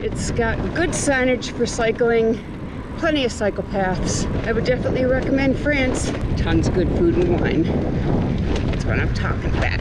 It's got good signage for cycling, plenty of cycle paths. I would definitely recommend France. Tons of good food and wine. That's what I'm talking about.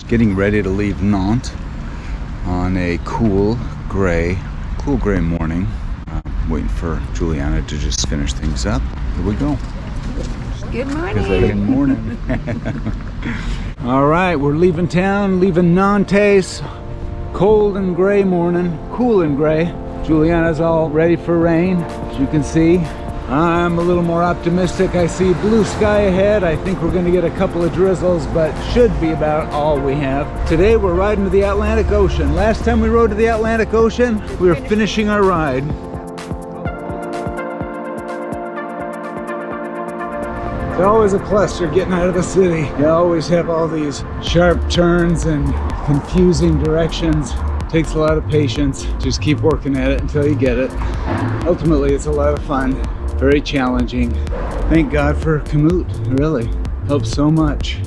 Getting ready to leave Nantes on a cool gray morning. Waiting for Julianna to just finish things up. Here we go. Good morning. Good morning. All right, we're leaving town, leaving Nantes. Cold and gray morning, cool and gray. Julianna's all ready for rain, as you can see. I'm a little more optimistic. I see blue sky ahead. I think we're going to get a couple of drizzles, but should be about all we have. Today we're riding to the Atlantic Ocean. Last time we rode to the Atlantic Ocean, we were finishing our ride. It's always a cluster getting out of the city. You always have all these sharp turns and confusing directions. Takes a lot of patience. Just keep working at it until you get it. Ultimately, it's a lot of fun. Very challenging. Thank God for commute, really. Helps so much.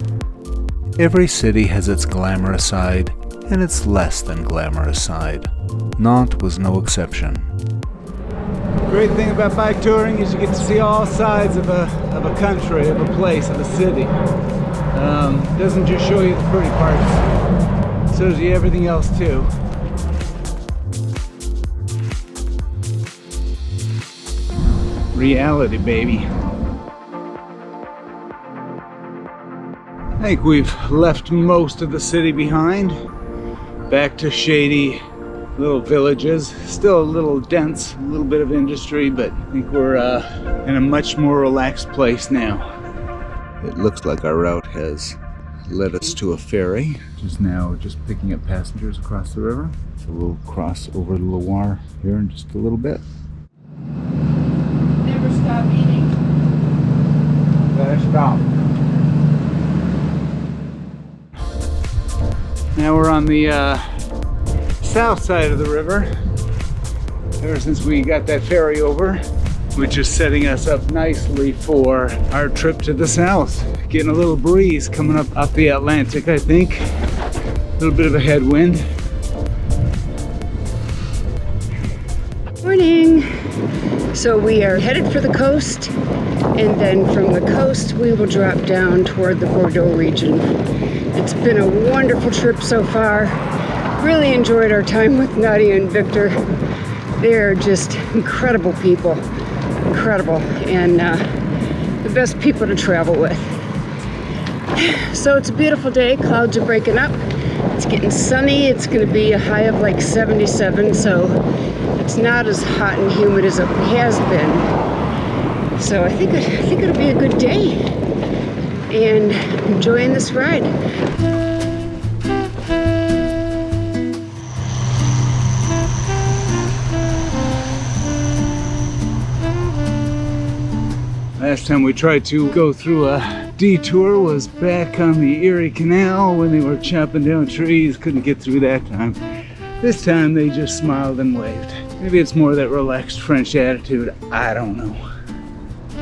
Every city has its glamorous side and its less than glamorous side. Nantes was no exception. The great thing about bike touring is you get to see all sides of a country, of a place, of a city. Doesn't just show you the pretty parts, shows you everything else too. Reality, baby. I think we've left most of the city behind. Back to shady little villages. Still a little dense, a little bit of industry, but I think we're in a much more relaxed place now. It looks like our route has led us to a ferry. Just now, just picking up passengers across the river. So we'll cross over the Loire here in just a little bit. Stop eating. Better stop. Now we're on the south side of the river. Ever since we got that ferry over, which is setting us up nicely for our trip to the south. Getting a little breeze coming up the Atlantic, I think. A little bit of a headwind. Morning. So we are headed for the coast, and then from the coast we will drop down toward the Bordeaux region. It's been a wonderful trip so far. Really enjoyed our time with Nadia and Victor. They're just incredible people, incredible, and the best people to travel with. So it's a beautiful day, clouds are breaking up. It's getting sunny, it's gonna be a high of like 77, so it's not as hot and humid as it has been. So I think it'll be a good day and enjoying this ride. Last time we tried to go through a detour was back on the Erie Canal when they were chopping down trees. Couldn't get through that time. This time they just smiled and waved. Maybe it's more that relaxed French attitude, I don't know.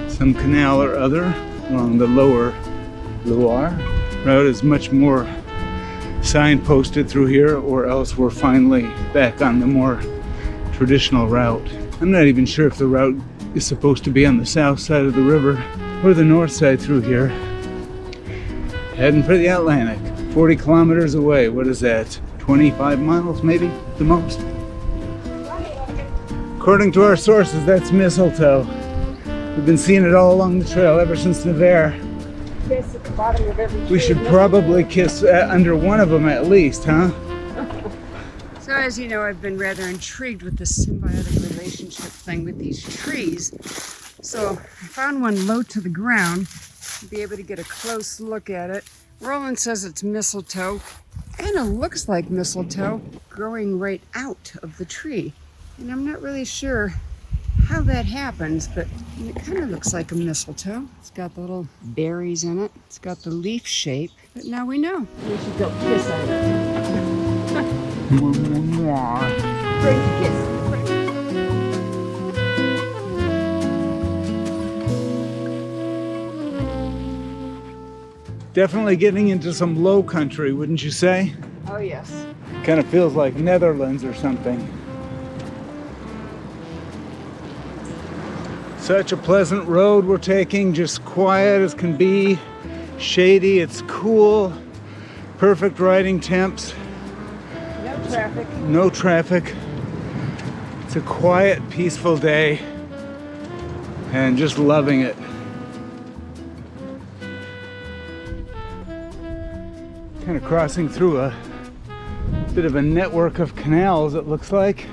Some canal or other along the lower Loire route is much more signposted through here, or else we're finally back on the more traditional route. I'm not even sure if the route is supposed to be on the south side of the river or the north side through here. Heading for the Atlantic, 40 kilometers away. What is that? 25 miles maybe, at the most? According to our sources, that's mistletoe. We've been seeing it all along the trail ever since Nazaire. Kiss at the bottom of every tree. We should probably kiss under one of them at least, huh? So as you know, I've been rather intrigued with this symbiotic relationship thing with these trees. So I found one low to the ground to be able to get a close look at it. Roland says it's mistletoe. Kind of looks like mistletoe growing right out of the tree. And I'm not really sure how that happens, but it kind of looks like a mistletoe. It's got the little berries in it. It's got the leaf shape, but now we know. We should go kiss on it. Great kiss. Definitely getting into some low country, wouldn't you say? Oh yes. Kind of feels like Netherlands or something. Such a pleasant road we're taking, just quiet as can be, shady, it's cool, perfect riding temps. No traffic. No traffic. It's a quiet, peaceful day and just loving it. Kind of crossing through a bit of a network of canals, it looks like.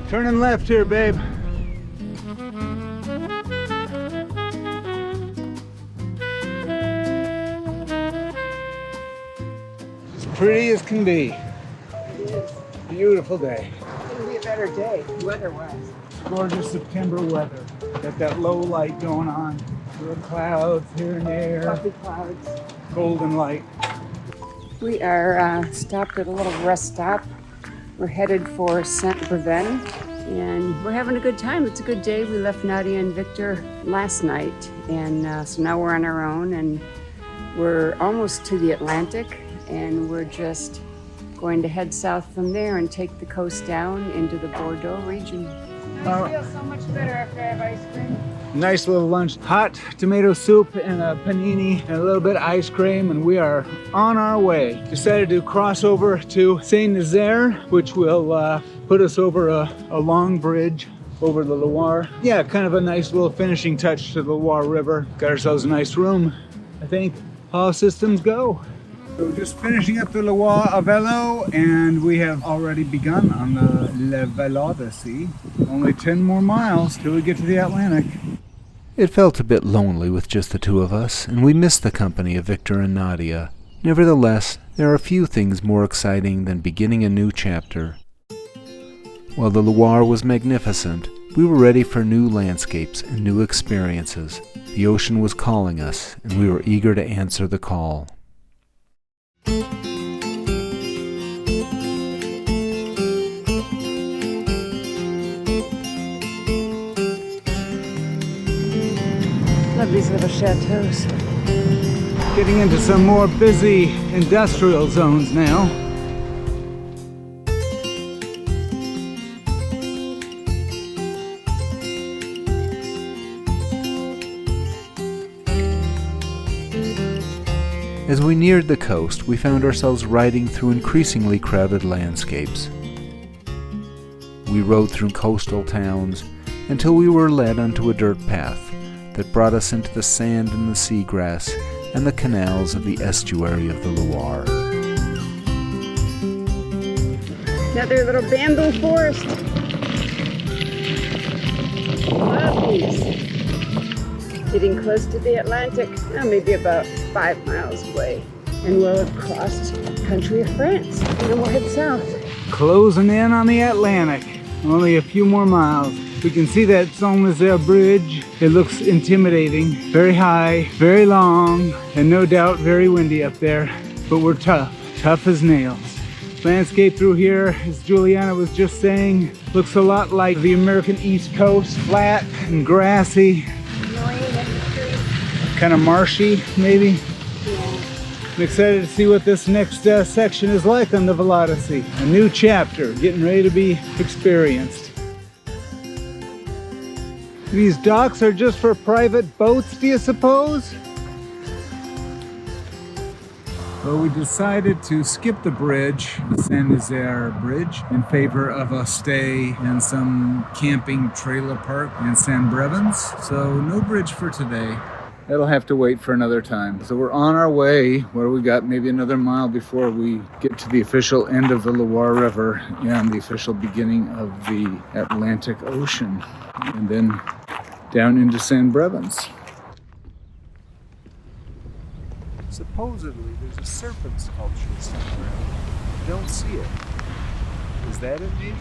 Turning left here, babe. As pretty as can be. It is. Beautiful day. Couldn't be a better day, weather-wise. Gorgeous September weather. Got that low light going on. Little clouds here and there. Fluffy clouds. Golden light. We are stopped at a little rest stop. We're headed for Saint Brevin, and we're having a good time. It's a good day. We left Nadia and Victor last night, and so now we're on our own, and we're almost to the Atlantic, and we're just going to head south from there and take the coast down into the Bordeaux region. I feel so much better after I have ice cream. Nice little lunch. Hot tomato soup and a panini and a little bit of ice cream, and we are on our way. Decided to cross over to Saint Nazaire, which will put us over a long bridge over the Loire. Yeah, kind of a nice little finishing touch to the Loire River. Got ourselves a nice room, I think. All systems go. So just finishing up the Loire à Vélo, and we have already begun on the Vélodyssée. Only 10 more miles till we get to the Atlantic. It felt a bit lonely with just the two of us, and we missed the company of Victor and Nadia. Nevertheless, there are few things more exciting than beginning a new chapter. While the Loire was magnificent, we were ready for new landscapes and new experiences. The ocean was calling us, and we were eager to answer the call. Love these little chateaus. Getting into some more busy industrial zones now. As we neared the coast, we found ourselves riding through increasingly crowded landscapes. We rode through coastal towns until we were led onto a dirt path that brought us into the sand and the seagrass and the canals of the estuary of the Loire. Another little bamboo forest. Love these. Getting close to the Atlantic, maybe about 5 miles away. And we'll have crossed the country of France. And then we'll head south. Closing in on the Atlantic. Only a few more miles. We can see that Saint Nazaire bridge. It looks intimidating. Very high, very long, and no doubt very windy up there. But we're tough. Tough as nails. Landscape through here, as Julianna was just saying, looks a lot like the American East Coast. Flat and grassy. Kind of marshy, maybe. Yeah. I'm excited to see what this next section is like on the Vélodyssée. A new chapter, getting ready to be experienced. These docks are just for private boats, do you suppose? Well, we decided to skip the bridge, the Saint Nazaire bridge, in favor of a stay in some camping trailer park in Saint Brevin. So no bridge for today. That'll have to wait for another time. So we're on our way. What do we got? Maybe another mile before we get to the official end of the Loire River and the official beginning of the Atlantic Ocean. And then down into Saint Brevin's. Supposedly there's a serpent sculpture somewhere. I don't see it. Is that it, maybe?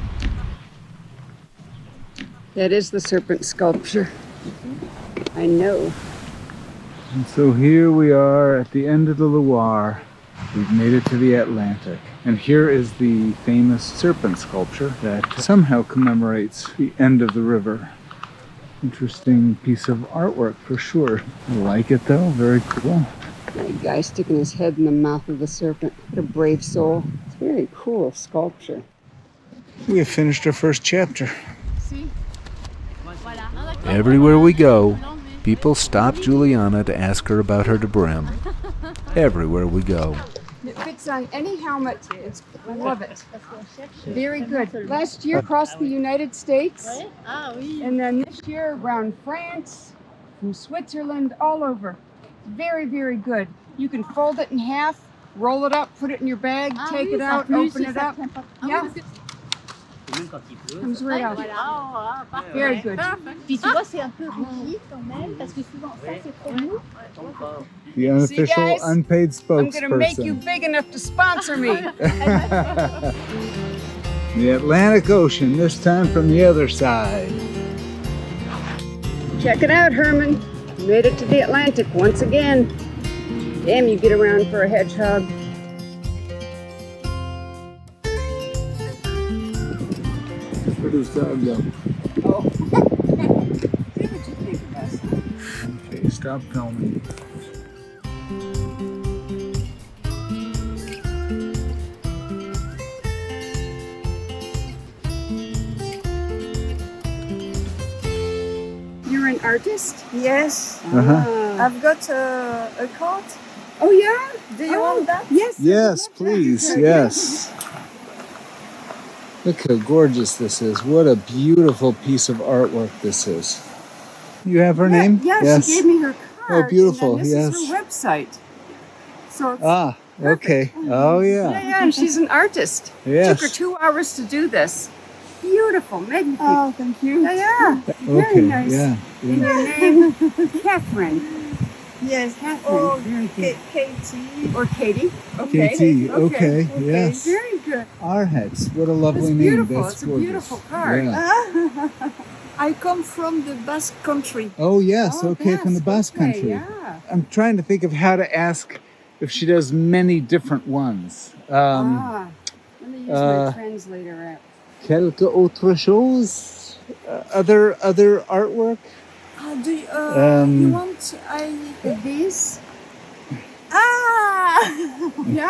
That is the serpent sculpture. I know. And so here we are at the end of the Loire. We've made it to the Atlantic. And here is the famous serpent sculpture that somehow commemorates the end of the river. Interesting piece of artwork for sure. I like it though, very cool. A guy sticking his head in the mouth of the serpent. What a brave soul. It's a very cool sculpture. We have finished our first chapter. Everywhere we go, people stop Julianna to ask her about her de Brem. Everywhere we go. It fits on any helmet. I love it. Very good. Last year across the United States, and then this year around France, from Switzerland, all over. Very, very good. You can fold it in half, roll it up, put it in your bag, take it out, open it up. Yeah. Comes right out. Very good. Puis tu vois, c'est un peu rigide quand même, parce que souvent ça c'est trop mou. The unofficial, guys? unpaid I'm going to make you spokesperson. big enough to sponsor me. The Atlantic Ocean, this time from the other side. Check it out, Herman. Made it to the Atlantic once again. Damn, you get around for a hedgehog. Where does dog go? Oh. See what you think of us. Okay, stop filming. You're an artist? Yes, Uh-huh. I've got a card. Oh, yeah? Do you want that? Yes. Yes, please, yes. Look how gorgeous this is. What a beautiful piece of artwork this is. You have her name? Yeah, she gave me her card. Oh, beautiful, And then this yes. is her website. So it's, Ah, okay. Oh, yeah, yeah. yeah, and she's an artist. Yes. Took her 2 hours to do this. Beautiful, magnificent. Oh, thank you. Yeah, yeah. Very Okay, nice. yeah. And your name, Catherine. Yes. Catherine, Oh, very good. Katie. Or Katie. Okay. Katie, okay, yes. Very good. Arhets, what a lovely It's name. beautiful. That's It's a gorgeous. beautiful card. Yeah. I come from the Basque country. Oh, yes, Oh, okay, from the Basque okay, country. Yeah. I'm trying to think of how to ask if she does many different ones. Let me use uh, my translator app. Quelque autre chose? Other artwork? Do you, Um, you want These? Ah! Yeah.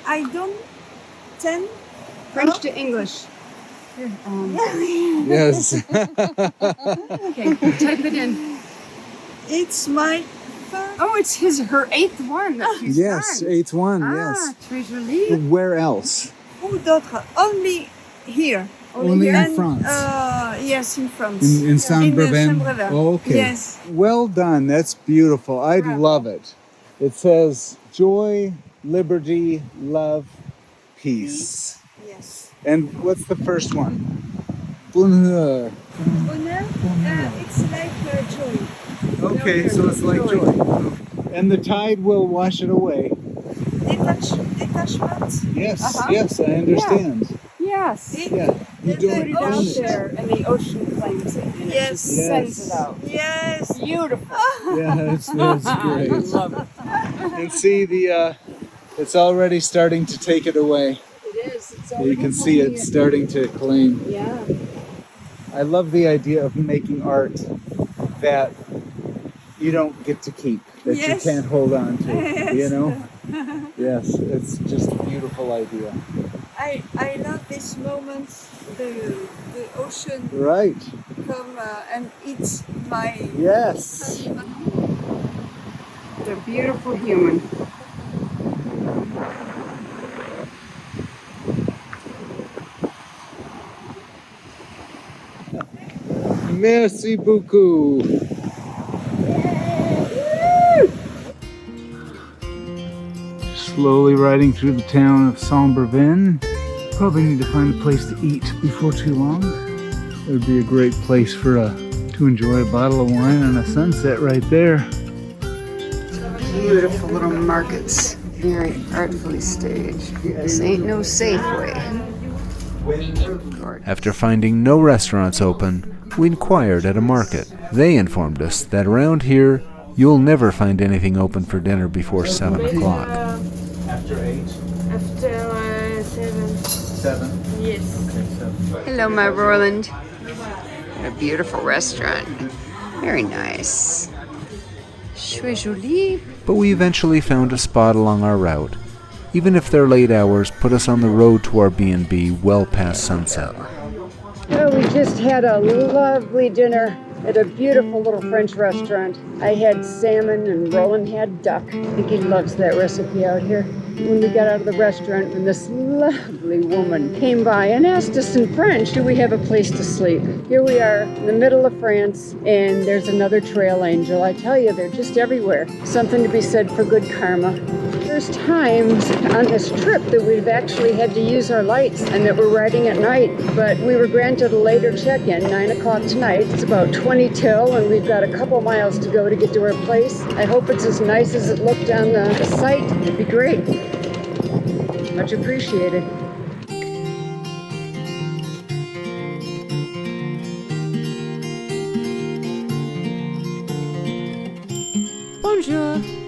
I don't tend. French to English. Here, Yes. okay, type it in. It's my third. Oh, it's her 8th one that she's Yes, done. 8-1, Ah, yes. très joli. Where else? Ou d'autres. Only here. Only in And, France. Yes, in France. In Saint Brevin? Saint Brevin. Oh, okay. Yes. Well done. That's beautiful. I Bravo. love it. It says joy, liberty, love, peace. Yes. And what's the first one? Bonheur. Bonheur. It's like joy. Okay, so it's like joy. And the tide will wash it away. Detachment. Yes, Uh-huh. yes, I understand. Yes. Yeah, you It- don't it Put it own out it. there and the ocean claims it and Yes. it just sends it out. Yes. Beautiful. Yeah, that's great. I love it. And see it's already starting to take it away. It is. It's You can see it starting to claim. Yeah. I love the idea of making art that you don't get to keep, that Yes. you can't hold on to, you Yes. know? Yes, it's just a beautiful idea. I love this moment. The ocean Right, come and eat my. yes. The beautiful human. Merci beaucoup. Slowly riding through the town of Saint Brevin. Probably need to find a place to eat before too long. It would be a great place to enjoy a bottle of wine on a sunset right there. Beautiful little markets, very artfully staged. This ain't no Safeway. After finding no restaurants open, we inquired at a market. They informed us that around here, you'll never find anything open for dinner before 7 o'clock. After 8? After 7. 7? Yes. Okay, 7. Hello, my Roland. A beautiful restaurant. Very nice. Très joli. But we eventually found a spot along our route, even if their late hours put us on the road to our B&B well past sunset. Well, we just had a lovely dinner at a beautiful little French restaurant. I had salmon and Roland had duck. I think he loves that recipe out here. When we got out of the restaurant, and this lovely woman came by and asked us in French, do we have a place to sleep? Here we are in the middle of France, and there's another trail angel. I tell you, they're just everywhere. Something to be said for good karma. There's times on this trip that we've actually had to use our lights and that we're riding at night, but we were granted a later check-in, 9 o'clock tonight. It's about 20 till, and we've got a couple miles to go to get to our place. I hope it's as nice as it looked on the site. It'd be great. Much appreciated. Bonjour.